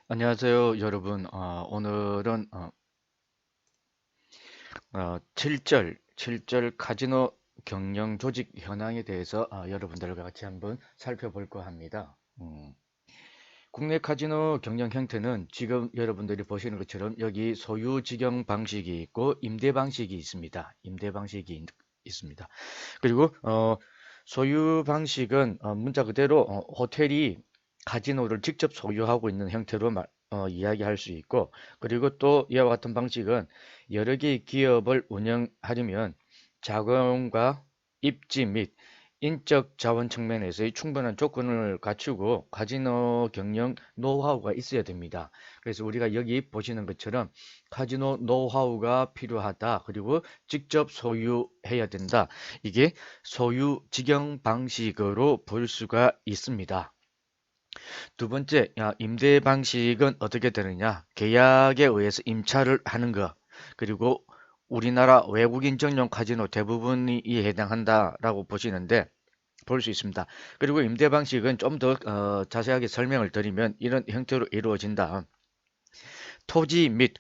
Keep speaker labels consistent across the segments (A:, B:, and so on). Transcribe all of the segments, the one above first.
A: 안녕하세요, 여러분. 오늘은 7절 카지노 경영 조직 현황에 대해서 여러분들과 같이 한번 살펴볼까 합니다. 국내 카지노 경영 형태는 지금 여러분들이 보시는 것처럼 여기 소유 직영 방식이 있고 임대 방식이 있습니다. 임대 방식이 있습니다. 그리고 소유 방식은 문자 그대로 호텔이 카지노를 직접 소유하고 있는 형태로 이야기할 수 있고, 그리고 또 이와 같은 방식은 여러 개의 기업을 운영하려면 자금과 입지 및 인적 자원 측면에서의 충분한 조건을 갖추고 카지노 경영 노하우가 있어야 됩니다. 그래서 우리가 여기 보시는 것처럼 카지노 노하우가 필요하다. 그리고 직접 소유해야 된다. 이게 소유 직영 방식으로 볼 수가 있습니다. 두 번째, 임대 방식은 어떻게 되느냐? 계약에 의해서 임차를 하는 것. 그리고 우리나라 외국인 전용 카지노 대부분이 해당한다라고 보시는데 볼 수 있습니다. 그리고 임대 방식은 좀 더 자세하게 설명을 드리면 이런 형태로 이루어진다. 토지 및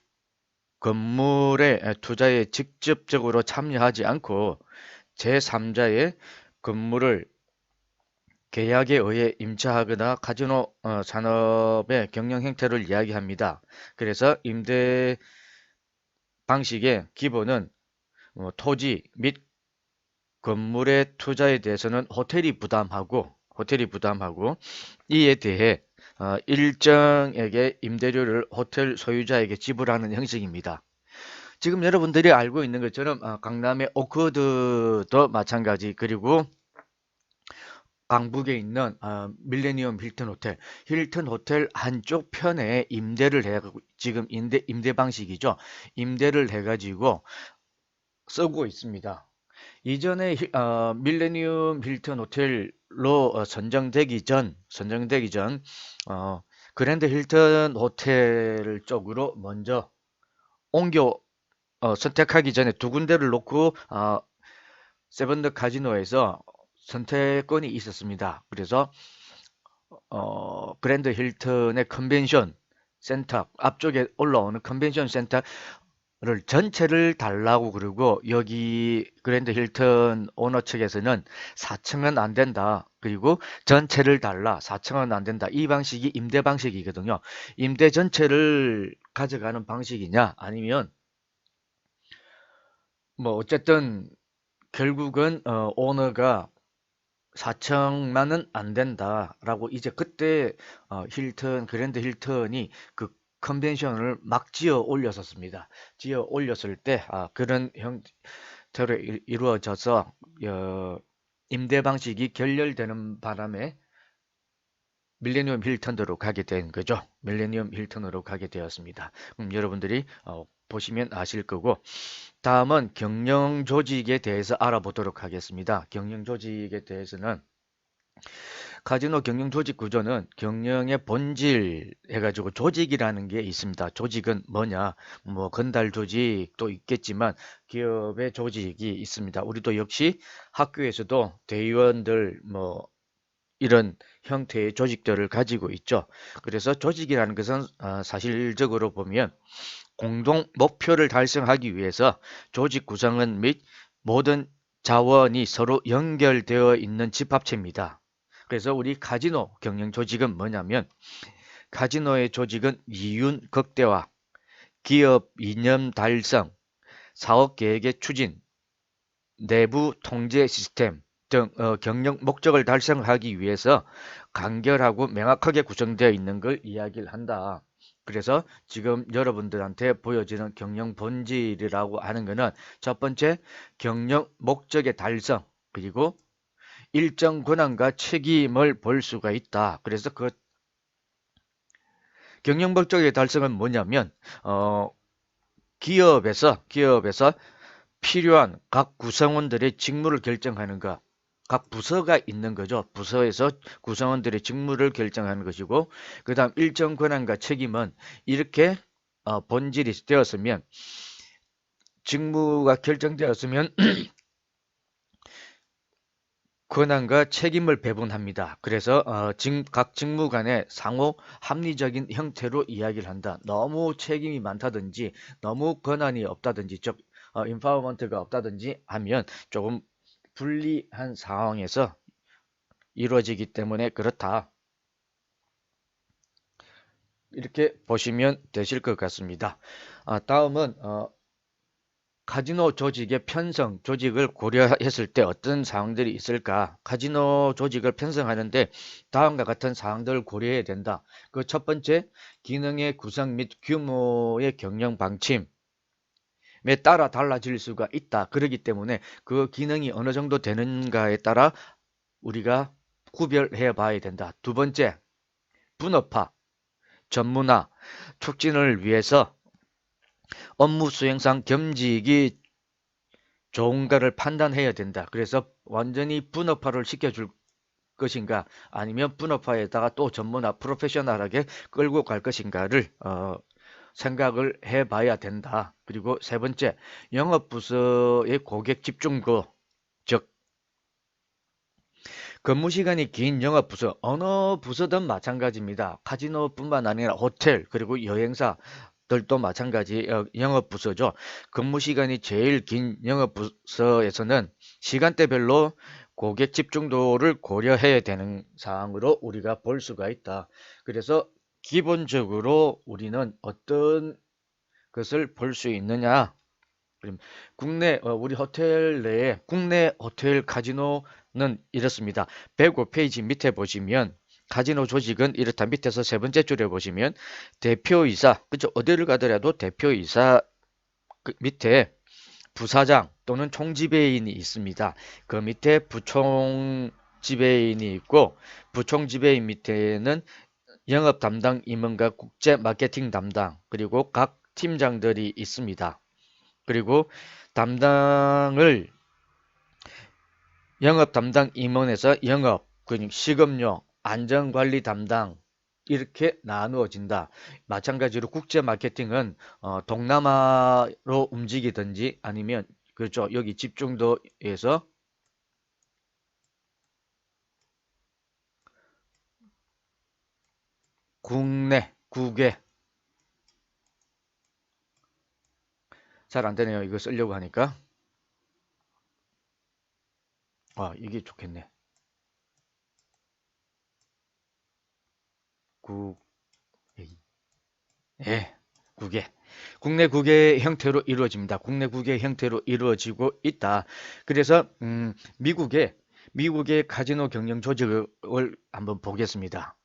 A: 건물의 투자에 직접적으로 참여하지 않고 제3자의 건물을 계약에 의해 임차하거나 카지노 산업의 경영 형태를 이야기합니다. 그래서 임대 방식의 기본은 토지 및 건물의 투자에 대해서는 호텔이 부담하고 이에 대해 일정액의 임대료를 호텔 소유자에게 지불하는 형식입니다. 지금 여러분들이 알고 있는 것처럼 강남의 오크워드도 마찬가지, 그리고 강북에 있는 밀레니엄 힐튼 호텔, 힐튼 호텔 한쪽 편에 임대를 해 지금 임대 방식이죠. 임대를 해가지고 쓰고 있습니다. 이전에 밀레니엄 힐튼 호텔로 선정되기 전 그랜드 힐튼 호텔 쪽으로 먼저 옮겨 선택하기 전에 두 군데를 놓고 세븐드 카지노에서 선택권이 있었습니다. 그래서 그랜드 힐튼의 컨벤션 센터 앞쪽에 올라오는 컨벤션 센터를 전체를 달라고 그러고, 여기 그랜드 힐튼 오너 측에서는 4층은 안 된다. 그리고 전체를 달라. 4층은 안 된다. 이 방식이 임대 방식이거든요. 임대 전체를 가져가는 방식이냐, 아니면 뭐 어쨌든 결국은 오너가 4층만은 안 된다라고 이제 그때 그랜드 힐튼이 그 컨벤션을 막 지어 올렸었습니다. 지어 올렸을 때 그런 형태로 이루어져서 임대 방식이 결렬되는 바람에 밀레니엄 힐튼으로 가게 된 거죠. 밀레니엄 힐튼으로 가게 되었습니다. 그럼 여러분들이 보시면 아실 거고, 다음은 경영 조직에 대해서 알아보도록 하겠습니다. 경영 조직에 대해서는 카지노 경영 조직 구조는 경영의 본질 해가지고 조직이라는 게 있습니다. 조직은 뭐냐? 뭐 건달 조직도 있겠지만 기업의 조직이 있습니다. 우리도 역시 학교에서도 대의원들 뭐 이런 형태의 조직들을 가지고 있죠. 그래서 조직이라는 것은 사실적으로 보면 공동 목표를 달성하기 위해서 조직 구성원 및 모든 자원이 서로 연결되어 있는 집합체입니다. 그래서 우리 카지노 경영 조직은 뭐냐면, 카지노의 조직은 이윤 극대화, 기업 이념 달성, 사업 계획의 추진, 내부 통제 시스템 등 경영 목적을 달성하기 위해서 간결하고 명확하게 구성되어 있는 걸 이야기를 한다. 그래서 지금 여러분들한테 보여지는 경영 본질이라고 하는 것은 첫 번째, 경영 목적의 달성, 그리고 일정 권한과 책임을 볼 수가 있다. 그래서 그 경영 목적의 달성은 뭐냐면 기업에서 필요한 각 구성원들의 직무를 결정하는 것. 각 부서가 있는 거죠. 부서에서 구성원들의 직무를 결정하는 것이고, 그 다음 일정 권한과 책임은 이렇게 본질이 되었으면, 직무가 결정되었으면 권한과 책임을 배분합니다. 그래서 각 직무 간에 상호 합리적인 형태로 이야기를 한다. 너무 책임이 많다든지 너무 권한이 없다든지 즉 인파워먼트가 없다든지 하면 조금 불리한 상황에서 이루어지기 때문에 그렇다. 이렇게 보시면 되실 것 같습니다. 다음은 카지노 조직의 편성, 조직을 고려했을 때 어떤 사항들이 있을까? 카지노 조직을 편성하는데 다음과 같은 사항들을 고려해야 된다. 그 첫 번째, 기능의 구성 및 규모의 경영 방침에 따라 달라질 수가 있다. 그렇기 때문에 그 기능이 어느 정도 되는가에 따라 우리가 구별해 봐야 된다. 두 번째, 분업화, 전문화, 촉진을 위해서 업무 수행상 겸직이 좋은가를 판단해야 된다. 그래서 완전히 분업화를 시켜줄 것인가 아니면 분업화에다가 또 전문화 프로페셔널하게 끌고 갈 것인가를 생각을 해봐야 된다. 그리고 세 번째, 영업부서의 고객 집중도, 즉 근무 시간이 긴 영업부서, 어느 부서든 마찬가지입니다. 카지노뿐만 아니라 호텔 그리고 여행사 들도 마찬가지 영업부서죠. 근무 시간이 제일 긴 영업부서에서는 시간대별로 고객 집중도를 고려해야 되는 사항으로 우리가 볼 수가 있다. 그래서 기본적으로 우리는 어떤 것을 볼 수 있느냐? 국내 우리 호텔 내에 국내 호텔 카지노는 이렇습니다. 105페이지 밑에 보시면 카지노 조직은 이렇다. 밑에서 세 번째 줄에 보시면 대표이사, 그죠? 어디를 가더라도 대표이사 밑에 부사장 또는 총지배인이 있습니다. 그 밑에 부총지배인이 있고 부총지배인 밑에는 영업 담당 임원과 국제 마케팅 담당 그리고 각 팀장들이 있습니다. 그리고 담당을 영업 담당 임원에서 영업, 식음료, 안전관리 담당 이렇게 나누어진다. 마찬가지로 국제 마케팅은 동남아로 움직이든지 아니면 그렇죠. 여기 집중도에서 국외 잘 안 되네요. 이거 쓰려고 하니까. 이게 좋겠네. 국, 예, 국외. 국내 국외 형태로 이루어집니다. 국내 국외 형태로 이루어지고 있다. 그래서 미국의 카지노 경영 조직을 한번 보겠습니다.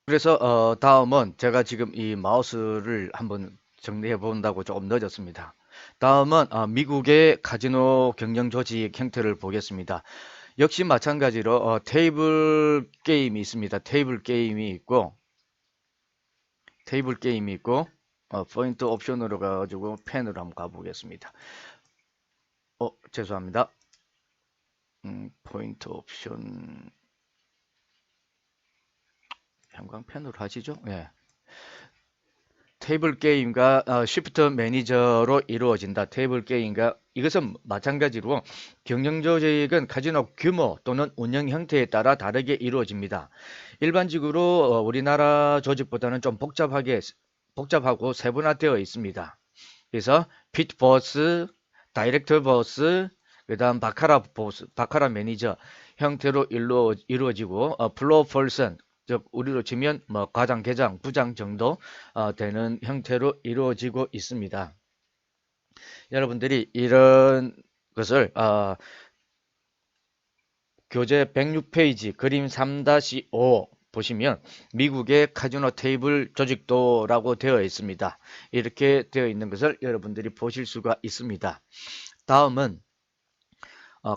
A: 그래서 다음은 제가 지금 이 마우스를 한번 정리해 본다고 조금 늦었습니다. 다음은 미국의 카지노 경영 조직 형태를 보겠습니다. 역시 마찬가지로 테이블 게임이 있습니다. 테이블 게임이 있고 포인트 옵션으로 가지고 펜으로 한번 가보겠습니다. 죄송합니다. 포인트 옵션 형광펜으로 하시죠. 예. 테이블 게임과 쉬프트 매니저로 이루어진다. 테이블 게임과 이것은 마찬가지로 경영 조직은 카지노 규모 또는 운영 형태에 따라 다르게 이루어집니다. 일반적으로 우리나라 조직보다는 좀 복잡하고 세분화되어 있습니다. 그래서 핏 보스, 다이렉터 보스, 그다음 바카라 보스, 바카라 매니저 형태로 이루어지고 플로어 펄슨 즉 우리로 치면 뭐 과장, 계장, 부장 정도 되는 형태로 이루어지고 있습니다. 여러분들이 이런 것을 교재 106페이지 그림 3-5 보시면 미국의 카지노 테이블 조직도라고 되어 있습니다. 이렇게 되어 있는 것을 여러분들이 보실 수가 있습니다. 다음은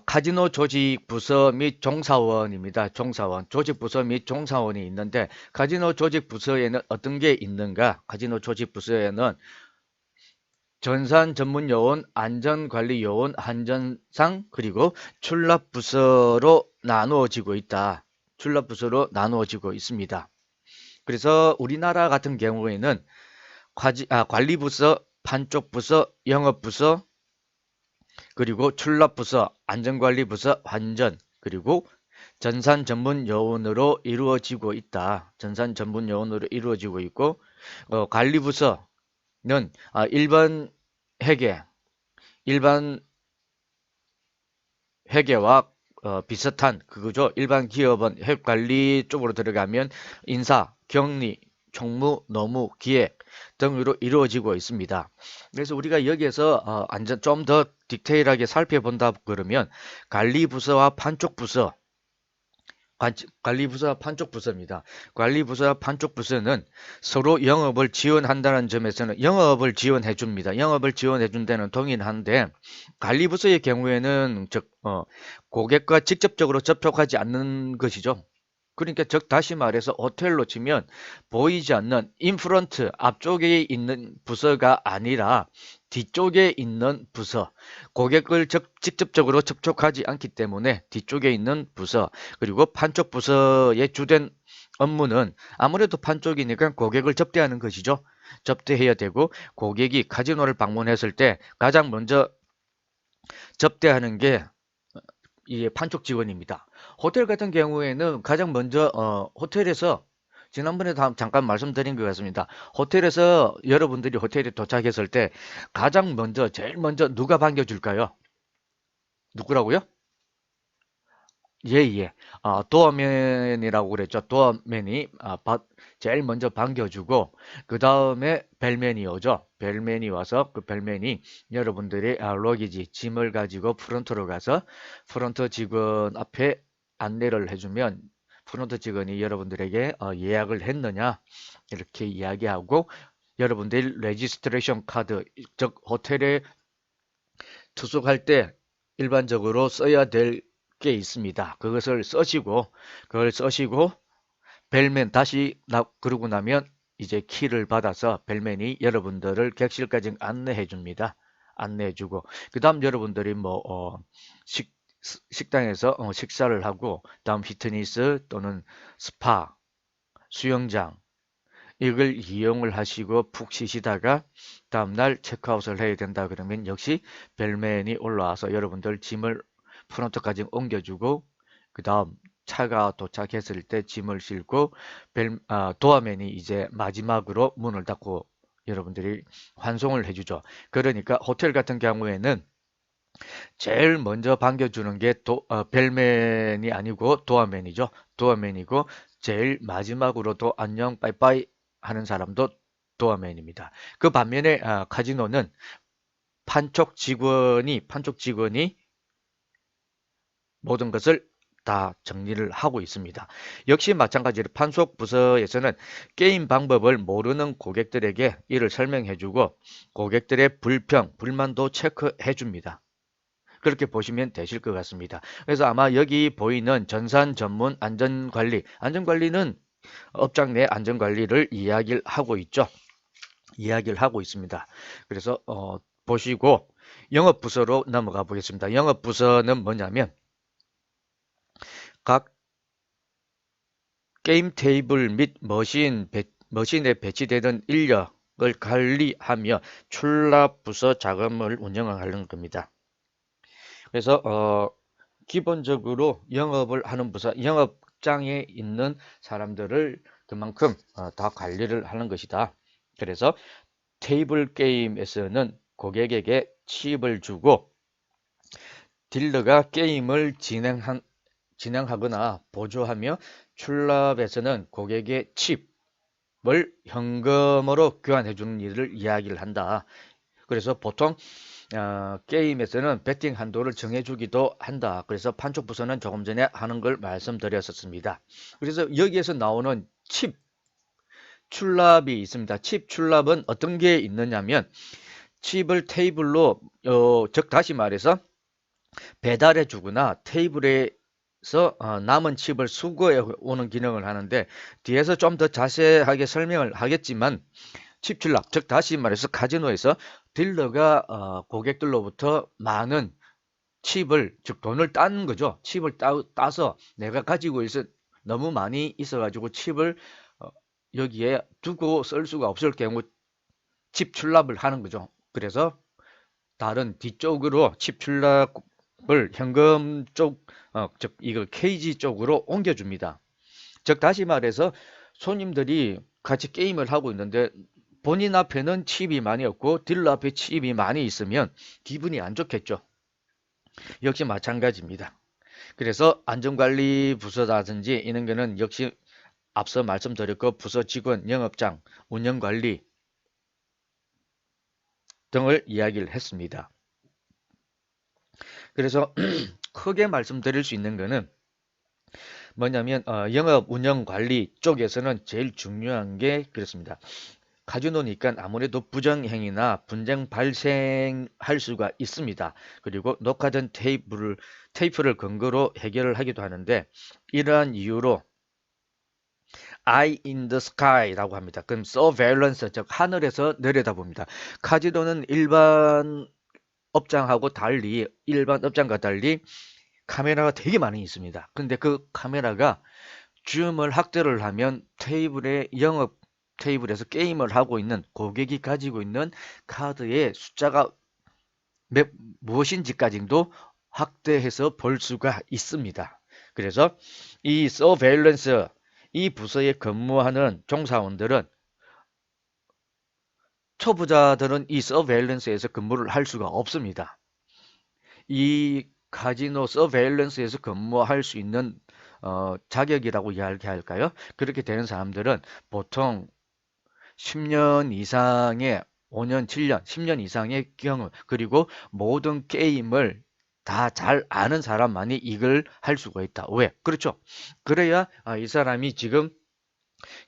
A: 카지노 조직 부서 및 종사원입니다. 종사원, 조직 부서 및 종사원이 있는데 카지노 조직 부서에는 어떤 게 있는가? 카지노 조직 부서에는 전산 전문 요원, 안전관리 요원, 안전상 그리고 출납 부서로 나누어지고 있다. 출납 부서로 나누어지고 있습니다. 그래서 우리나라 같은 경우에는 관리부서, 판촉부서, 영업부서, 그리고 출납부서, 안전관리부서, 환전, 그리고 전산 전문 요원으로 이루어지고 있다. 전산 전문 요원으로 이루어지고 있고, 관리부서는 일반 회계, 일반 회계와 비슷한 그거죠. 일반 기업은 회계 관리 쪽으로 들어가면 인사, 격리, 총무, 노무, 기획 등으로 이루어지고 있습니다. 그래서 우리가 여기에서 좀 더 디테일하게 살펴본다 그러면 관리부서와 판촉부서, 관리부서와 판촉부서입니다. 관리부서와 판촉부서는 서로 영업을 지원한다는 점에서는 영업을 지원해 줍니다. 영업을 지원해 준다는 동일한데, 관리부서의 경우에는 고객과 직접적으로 접촉하지 않는 것이죠. 그러니까 다시 말해서 호텔로 치면 보이지 않는 인프런트 앞쪽에 있는 부서가 아니라 뒤쪽에 있는 부서, 고객을 직접적으로 접촉하지 않기 때문에 뒤쪽에 있는 부서, 그리고 판촉 부서의 주된 업무는 아무래도 판촉이니까 고객을 접대하는 것이죠. 접대해야 되고, 고객이 카지노를 방문했을 때 가장 먼저 접대하는 게 이 판촉 직원입니다. 호텔 같은 경우에는 가장 먼저 호텔에서, 지난번에 잠깐 말씀드린 것 같습니다. 호텔에서 여러분들이 호텔에 도착했을 때 가장 먼저 제일 먼저 누가 반겨줄까요? 누구라고요? 예. 도어맨이라고 그랬죠. 도어맨이 제일 먼저 반겨주고, 그 다음에 벨맨이 오죠. 벨맨이 와서 그 벨맨이 여러분들이 러기지, 짐을 가지고 프론트로 가서 프론트 직원 앞에 안내를 해주면, 프론트 직원이 여러분들에게 예약을 했느냐 이렇게 이야기하고, 여러분들 레지스트레이션 카드, 즉 호텔에 투숙할 때 일반적으로 써야 될 게 있습니다. 그걸 쓰시고 벨맨 그러고 나면 이제 키를 받아서 벨맨이 여러분들을 객실까지 안내해 줍니다. 안내해 주고, 그 다음 여러분들이 식당에서 식사를 하고, 다음 피트니스 또는 스파, 수영장, 이걸 이용을 하시고 푹 쉬시다가 다음날 체크아웃을 해야 된다 그러면 역시 벨맨이 올라와서 여러분들 짐을 프론트까지 옮겨주고, 그 다음 차가 도착했을 때 짐을 싣고 도어맨이 이제 마지막으로 문을 닫고 여러분들이 환송을 해주죠. 그러니까 호텔 같은 경우에는 제일 먼저 반겨주는 게 벨맨이 아니고 도어맨이죠. 도어맨이고, 제일 마지막으로도 안녕 빠이빠이 하는 사람도 도어맨입니다. 그 반면에 카지노는 판촉 직원이 모든 것을 다 정리를 하고 있습니다. 역시 마찬가지로 판촉 부서에서는 게임 방법을 모르는 고객들에게 이를 설명해주고, 고객들의 불만도 체크해줍니다. 그렇게 보시면 되실 것 같습니다. 그래서 아마 여기 보이는 전산 전문 안전관리는 업장 내 안전관리를 이야기를 하고 있죠. 이야기를 하고 있습니다. 그래서 보시고 영업부서로 넘어가 보겠습니다. 영업부서는 뭐냐면, 각 게임 테이블 및 머신에 배치되는 인력을 관리하며 출납부서 자금을 운영하는 겁니다. 그래서 기본적으로 영업을 하는 부서, 영업장에 있는 사람들을 그만큼 다 관리를 하는 것이다. 그래서 테이블 게임에서는 고객에게 칩을 주고, 딜러가 게임을 진행하거나 보조하며, 출납에서는 고객의 칩을 현금으로 교환해 주는 일을 이야기를 한다. 그래서 보통 게임에서는 베팅 한도를 정해주기도 한다. 그래서 판촉 부서는 조금 전에 하는 걸 말씀드렸었습니다. 그래서 여기에서 나오는 칩 출납이 있습니다. 칩 출납은 어떤 게 있느냐면, 칩을 테이블로 즉 다시 말해서 배달해 주거나 테이블에서 남은 칩을 수거해 오는 기능을 하는데, 뒤에서 좀 더 자세하게 설명을 하겠지만, 칩 출납, 즉 다시 말해서 카지노에서 딜러가 고객들로부터 많은 칩을, 즉 돈을 따는 거죠. 칩을 따서 내가 가지고 있어 너무 많이 있어가지고 칩을 여기에 두고 쓸 수가 없을 경우 칩 출납을 하는 거죠. 그래서 다른 뒤쪽으로 칩 출납을 현금 쪽, 즉 이걸 KG 쪽으로 옮겨줍니다. 즉 다시 말해서 손님들이 같이 게임을 하고 있는데 본인 앞에는 칩이 많이 없고 딜러 앞에 칩이 많이 있으면 기분이 안 좋겠죠. 역시 마찬가지입니다. 그래서 안전관리 부서라든지 이런 거는 역시 앞서 말씀드렸고 부서 직원, 영업장, 운영관리 등을 이야기를 했습니다. 그래서 크게 말씀드릴 수 있는 거는 뭐냐면 영업 운영 관리 쪽에서는 제일 중요한 게 그렇습니다. 카지노니까 아무래도 부정행위나 분쟁 발생할 수가 있습니다. 그리고 녹화된 테이프를 근거로 해결을 하기도 하는데 이러한 이유로 Eye in the sky라고 합니다. 그럼 surveillance, 즉 하늘에서 내려다봅니다. 카지노는 일반 업장과 달리 카메라가 되게 많이 있습니다. 근데 그 카메라가 줌을 확대를 하면 영업 테이블에서 게임을 하고 있는 고객이 가지고 있는 카드의 숫자가 무엇인지까지도 확대해서 볼 수가 있습니다. 그래서 이 서베일런스, 이 부서에 근무하는 종사원들은 초보자들은 이 서베일런스에서 근무를 할 수가 없습니다. 이 카지노 서베일런스에서 근무할 수 있는 자격이라고 이야기할까요? 그렇게 되는 사람들은 보통 10년 이상의 5년, 7년, 10년 이상의 경험 그리고 모든 게임을 다 잘 아는 사람만이 이걸 할 수가 있다. 왜? 그렇죠. 그래야 이 사람이 지금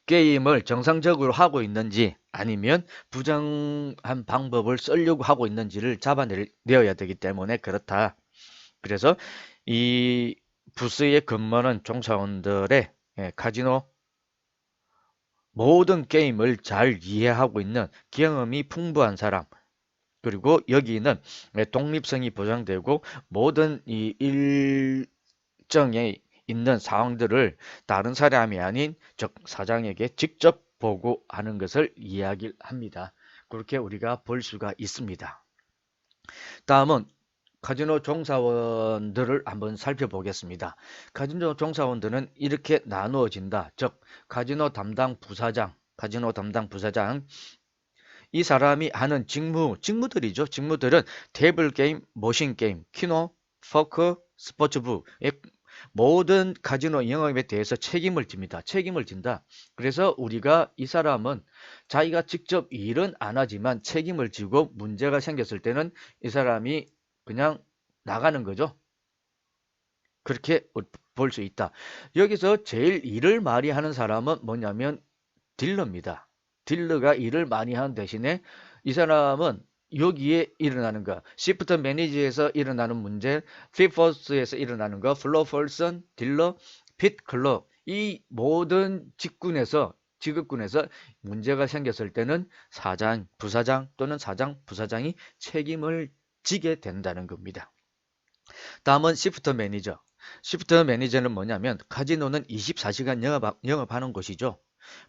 A: 게임을 정상적으로 하고 있는지 아니면 부정한 방법을 쓰려고 하고 있는지를 잡아내야 되기 때문에 그렇다. 그래서 이 부스에 근무하는 종사원들의 카지노 모든 게임을 잘 이해하고 있는 경험이 풍부한 사람, 그리고 여기는 독립성이 보장되고 모든 이 일정에 있는 상황들을 다른 사람이 아닌 즉 사장에게 직접 보고하는 것을 이야기합니다. 그렇게 우리가 볼 수가 있습니다. 다음은 카지노 종사원들을 한번 살펴보겠습니다. 카지노 종사원들은 이렇게 나누어진다. 즉 카지노 담당 부사장, 이 사람이 하는 직무들이죠. 직무들은 테이블 게임, 머신 게임, 키노, 포커, 스포츠부 모든 카지노 영업에 대해서 책임을 진다. 그래서 우리가 이 사람은 자기가 직접 일은 안 하지만 책임을 지고 문제가 생겼을 때는 이 사람이 그냥 나가는 거죠. 그렇게 볼 수 있다. 여기서 제일 일을 많이 하는 사람은 뭐냐면 딜러입니다. 딜러가 일을 많이 하는 대신에 이 사람은 여기에 일어나는 거, 시프트 매니지에서 일어나는 문제, 핏포스에서 일어나는 거, 플로 펄슨, 딜러, 핏 클럽 이 모든 직업군에서 문제가 생겼을 때는 사장, 부사장 또는 사장, 부사장이 책임을 지게 된다는 겁니다. 다음은 시프트 매니저. 시프트 매니저는 뭐냐면 카지노는 24시간 영업하는 곳이죠.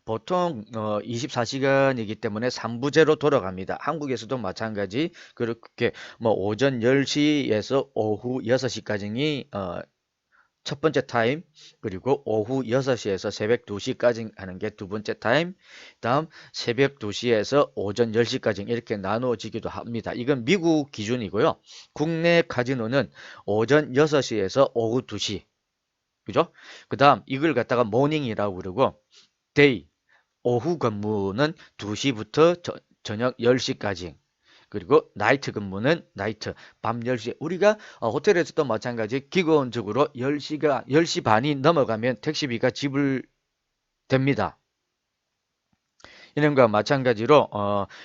A: 보통 24시간이기 때문에 3부제로 돌아갑니다. 한국에서도 마찬가지 그렇게 뭐 오전 10시에서 오후 6시까지 첫 번째 타임, 그리고 오후 6시에서 새벽 2시까지 하는 게 두 번째 타임, 다음 새벽 2시에서 오전 10시까지 이렇게 나누어지기도 합니다. 이건 미국 기준이고요. 국내 카지노는 오전 6시에서 오후 2시, 그죠? 그 다음 이걸 갖다가 모닝이라고 그러고 데이, 오후 근무는 2시부터 저녁 10시까지, 그리고 나이트 근무는 밤 10시. 우리가 호텔에서도 마찬가지 기본적으로 10시 반이 넘어가면 택시비가 지불됩니다. 이런 거와 마찬가지로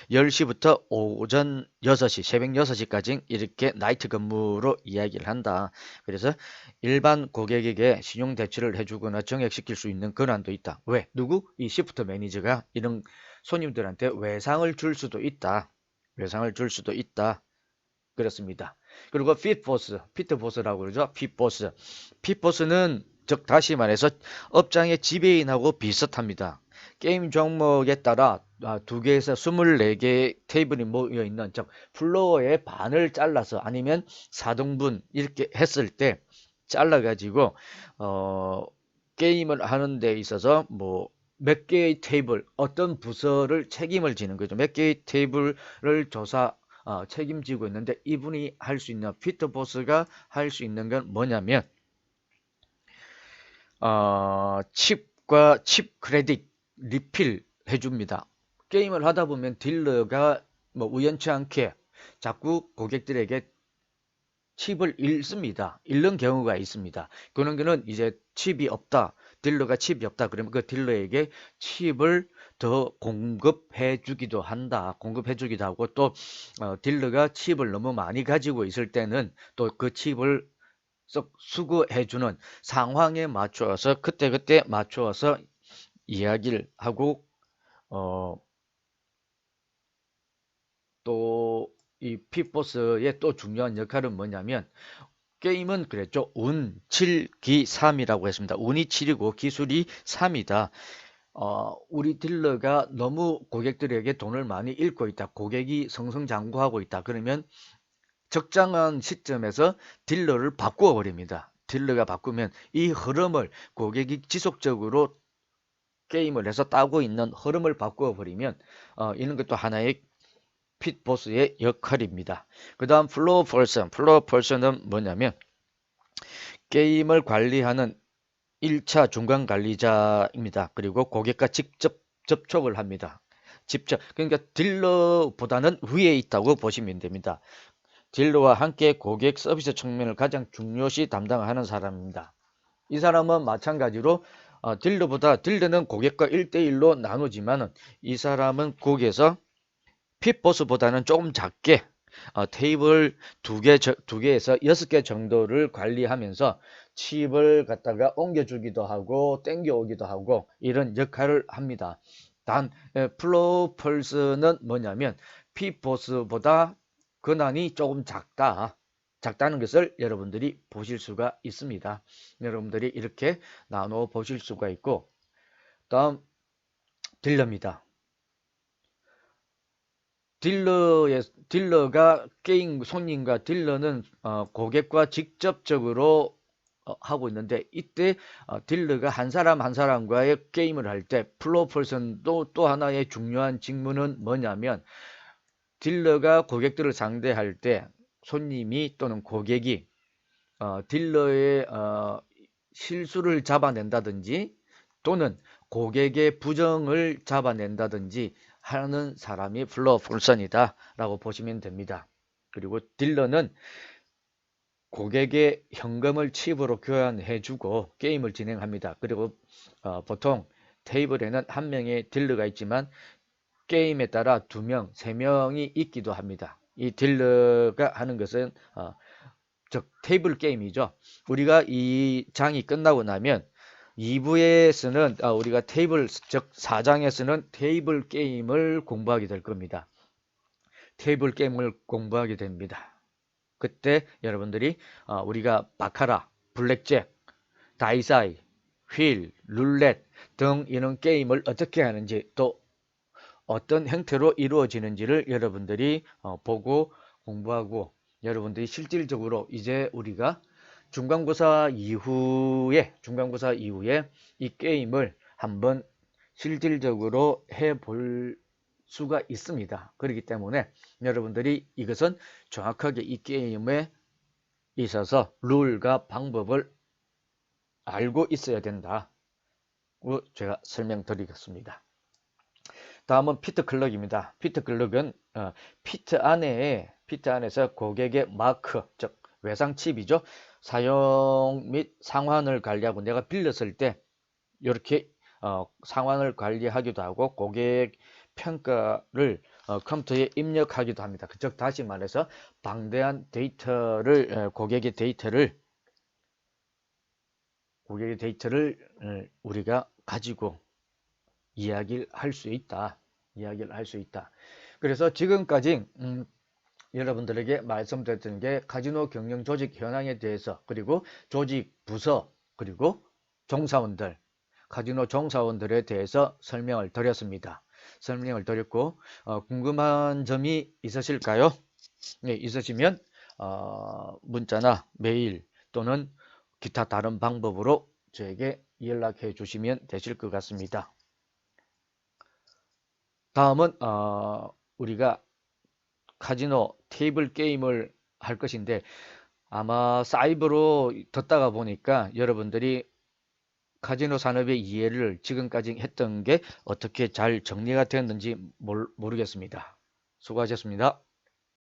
A: 10시부터 오전 6시, 새벽 6시까지 이렇게 나이트 근무로 이야기를 한다. 그래서 일반 고객에게 신용 대출을 해주거나 정액시킬 수 있는 권한도 있다. 왜? 누구? 이 시프트 매니저가 이런 손님들한테 외상을 줄 수도 있다. 그렇습니다. 그리고 피트보스라고 그러죠. 핏보스는 즉 다시 말해서 업장의 지배인하고 비슷합니다. 게임 종목에 따라 2개에서 24개 테이블이 모여 있는, 즉 플로어의 반을 잘라서 아니면 4등분 이렇게 했을 때 잘라가지고 게임을 하는 데 있어서 뭐 몇 개의 테이블, 어떤 부서를 책임을 지는 거죠. 몇 개의 테이블을 책임지고 있는데, 이분이 할 수 있는, 피터보스가 할 수 있는 건 뭐냐면 칩과 칩 크레딧 리필 해줍니다. 게임을 하다 보면 딜러가 뭐 우연치 않게 자꾸 고객들에게 칩을 잃습니다. 잃는 경우가 있습니다. 그런 거는 이제 칩이 없다. 딜러가 칩이 없다. 그러면 그 딜러에게 칩을 더 공급해 주기도 한다. 공급해 주기도 하고, 또 딜러가 칩을 너무 많이 가지고 있을 때는 또 그 칩을 썩 수거해 주는 상황에 맞추어서 그때그때 맞추어서 이야기를 하고, 또 이 픽보스의 또 중요한 역할은 뭐냐면, 게임은 그랬죠. 운 7, 기 3이라고 했습니다. 운이 7이고 기술이 3이다. 우리 딜러가 너무 고객들에게 돈을 많이 잃고 있다. 고객이 승승장구하고 있다. 그러면 적정한 시점에서 딜러를 바꾸어 버립니다. 딜러가 바꾸면 이 흐름을, 고객이 지속적으로 게임을 해서 따고 있는 흐름을 바꾸어 버리면 이런 것도 하나의 핏보스의 역할입니다. 그 다음 플로어 퍼슨. 플로어 퍼슨은 뭐냐면 게임을 관리하는 1차 중간 관리자입니다. 그리고 고객과 직접 접촉을 합니다. 직접, 그러니까 딜러보다는 위에 있다고 보시면 됩니다. 딜러와 함께 고객 서비스 측면을 가장 중요시 담당하는 사람입니다. 이 사람은 마찬가지로 딜러는 고객과 1대1로 나누지만, 이 사람은 거기에서 핏보스보다는 조금 작게 테이블 2개에서 6개 정도를 관리하면서 칩을 갖다가 옮겨주기도 하고 땡겨오기도 하고 이런 역할을 합니다. 단 플로우 펄스는 뭐냐면 핏보스보다 권한이 조금 작다는 것을 여러분들이 보실 수가 있습니다. 여러분들이 이렇게 나눠 보실 수가 있고, 다음 딜러입니다. 딜러가 게임 손님과 딜러는 고객과 직접적으로 하고 있는데, 이때 딜러가 한 사람 한 사람과의 게임을 할 때 플로우 퍼슨도 또 하나의 중요한 직무는 뭐냐면, 딜러가 고객들을 상대할 때 손님이 또는 고객이 딜러의 실수를 잡아낸다든지 또는 고객의 부정을 잡아낸다든지 하는 사람이 플로어 퍼슨이다 라고 보시면 됩니다. 그리고 딜러는 고객의 현금을 칩으로 교환해주고 게임을 진행합니다. 그리고 보통 테이블에는 한 명의 딜러가 있지만 게임에 따라 2명, 3명이 있기도 합니다. 이 딜러가 하는 것은 즉 테이블 게임이죠. 우리가 이 장이 끝나고 나면 2부에서는 우리가 즉 4장에서는 테이블 게임을 공부하게 될 겁니다. 테이블 게임을 공부하게 됩니다. 그때 여러분들이 우리가 바카라, 블랙잭, 다이사이, 휠, 룰렛 등 이런 게임을 어떻게 하는지, 또 어떤 형태로 이루어지는지를 여러분들이 보고 공부하고, 여러분들이 실질적으로 이제 우리가 중간고사 이후에 이 게임을 한번 실질적으로 해볼 수가 있습니다. 그렇기 때문에 여러분들이 이것은 정확하게 이 게임에 있어서 룰과 방법을 알고 있어야 된다고 제가 설명드리겠습니다. 다음은 피트 클럭입니다. 피트 클럭은 피트 안에서 고객의 마크, 즉 외상 칩이죠. 사용 및 상환을 관리하고, 내가 빌렸을 때 이렇게 상환을 관리하기도 하고 고객 평가를 컴퓨터에 입력하기도 합니다. 즉 다시 말해서 방대한 데이터를 고객의 데이터를 우리가 가지고 이야기를 할 수 있다. 그래서 지금까지 여러분들에게 말씀드렸던 게 카지노 경영 조직 현황에 대해서, 그리고 조직 부서, 그리고 종사원들, 카지노 종사원들에 대해서 설명을 드렸습니다. 설명을 드렸고 궁금한 점이 있으실까요? 네, 있으시면 문자나 메일 또는 기타 다른 방법으로 저에게 연락해 주시면 되실 것 같습니다. 다음은 우리가 카지노 테이블 게임을 할 것인데 아마 사이버로 듣다가 보니까 여러분들이 카지노 산업의 이해를 지금까지 했던 게 어떻게 잘 정리가 되었는지 모르겠습니다. 수고하셨습니다.